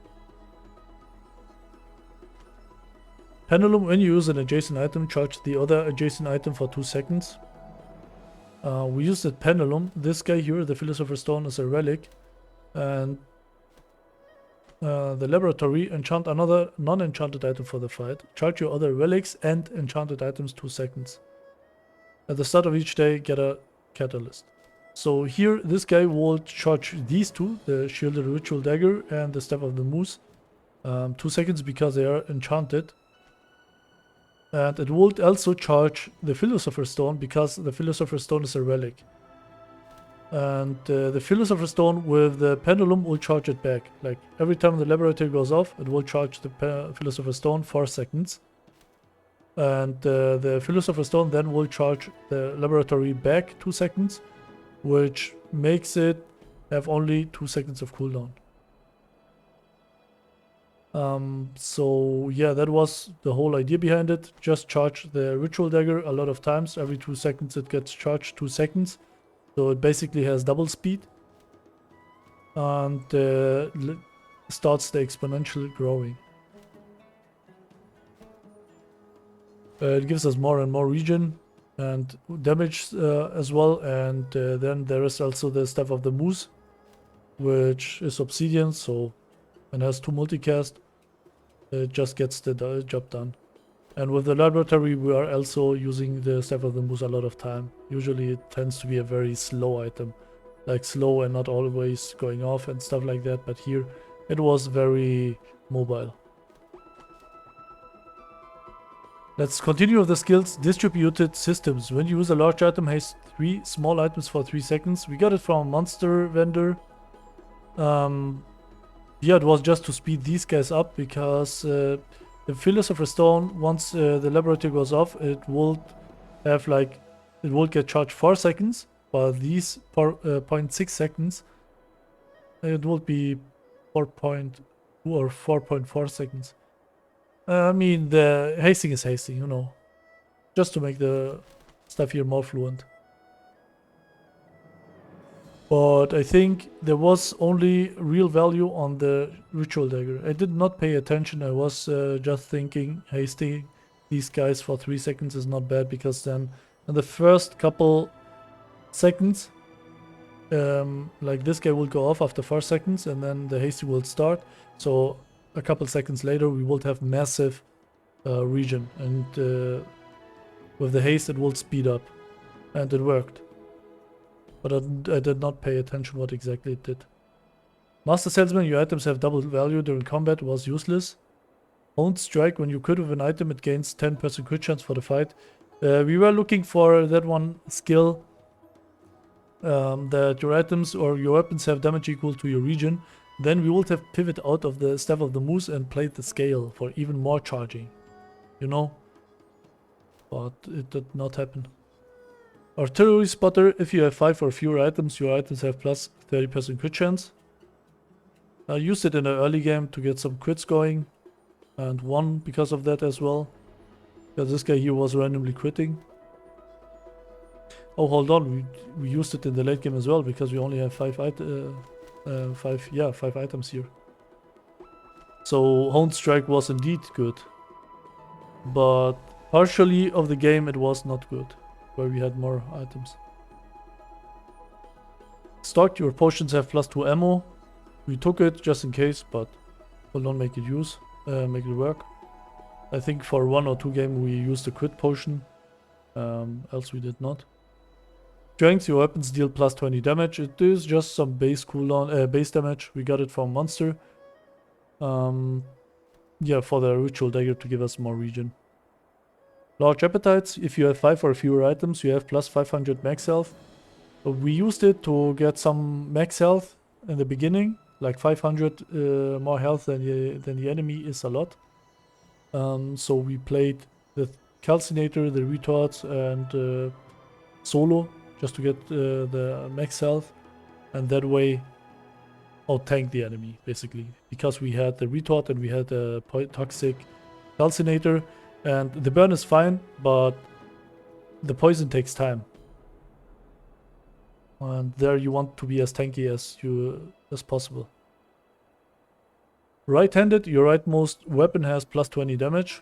Pendulum, when you use an adjacent item, charge the other adjacent item for 2 seconds. We used the Pendulum. This guy here, the Philosopher Stone, is a relic. And the laboratory, enchant another non-enchanted item for the fight. Charge your other relics and enchanted items 2 seconds. At the start of each day, get a catalyst. So here, this guy will charge these two, the Shielded Ritual Dagger and the Staff of the Moose. 2 seconds because they are enchanted. And it would also charge the Philosopher Stone because the Philosopher Stone is a relic. And the Philosopher Stone with the Pendulum will charge it back. Like every time the laboratory goes off, it will charge the Philosopher Stone 4 seconds. And the Philosopher Stone then will charge the laboratory back 2 seconds, which makes it have only 2 seconds of cooldown. So yeah, that was the whole idea behind it. Just charge the Ritual Dagger a lot of times. Every 2 seconds it gets charged 2 seconds. So it basically has double speed. And starts the exponential growing. It gives us more and more regen and damage as well. And then there is also the Staff of the Moose, which is obsidian, so and has 2 multicast. It just gets the job done. And with the laboratory, we are also using the Staff of the Moose a lot of time. Usually it tends to be a very slow item. Like slow and not always going off and stuff like that. But here it was very mobile. Let's continue with the skills. Distributed systems. When you use a large item, haste 3 small items for 3 seconds. We got it from a monster vendor. Yeah, it was just to speed these guys up because the Philosopher Stone, once the laboratory goes off, it will have like, it will get charged 4 seconds, while these 0.6 seconds, it will be 4.2 or 4.4 seconds. I mean, the hasting is hasting, you know, just to make the stuff here more fluent. But I think there was only real value on the Ritual Dagger. I did not pay attention. I was just thinking hasting these guys for 3 seconds is not bad, because then in the first couple seconds, like this guy will go off after 4 seconds and then the hasty will start. So a couple seconds later we will have massive regen, and with the haste it will speed up, and it worked. But I did not pay attention what exactly it did. Master Salesman, your items have double value during combat, was useless. Honed Strike, when you crit with an item, it gains 10% crit chance for the fight. We were looking for that one skill, that your items or your weapons have damage equal to your regen. Then we would have pivot out of the Staff of the Moose and played the scale for even more charging. You know? But it did not happen. Artillery Spotter, if you have 5 or fewer items, your items have plus 30% crit chance. I used it in an early game to get some crits going, and won because of that as well. Because this guy here was randomly critting. Oh, hold on, we used it in the late game as well, because we only have 5 items here. So Honed Strike was indeed good. But partially of the game it was not good, where we had more items. Stock, your potions have plus 2 ammo. We took it just in case, but will not make it make it work. I think for 1 or 2 game we used a crit potion, else we did not. Strength, your weapons deal plus 20 damage. It is just some base cooldown, base damage. We got it from monster. Yeah, for the Ritual Dagger to give us more regen. Large Appetites, if you have 5 or fewer items, you have plus 500 max health. We used it to get some max health in the beginning, like 500 more health than the enemy is a lot. So we played the Calcinator, the Retorts, and solo, just to get the max health. And that way out-tank the enemy, basically. Because we had the retort and we had the toxic calcinator. And the burn is fine, but the poison takes time. And there you want to be as tanky as possible. Right-handed, your rightmost weapon has plus 20 damage.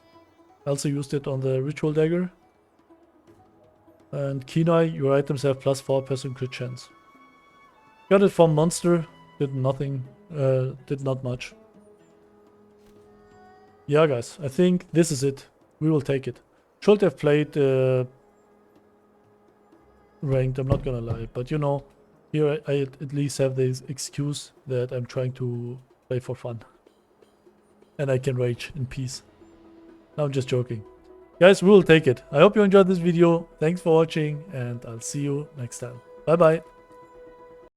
I also used it on the ritual dagger. And Kenai, your items have plus 4% crit chance. Got it from monster, did nothing, did not much. Yeah guys, I think this is it. We will take it. Should have played ranked, I'm not gonna lie, but you know, here I at least have this excuse that I'm trying to play for fun. And I can rage in peace. No, I'm just joking. Guys, we will take it. I hope you enjoyed this video. Thanks for watching and I'll see you next time. Bye bye.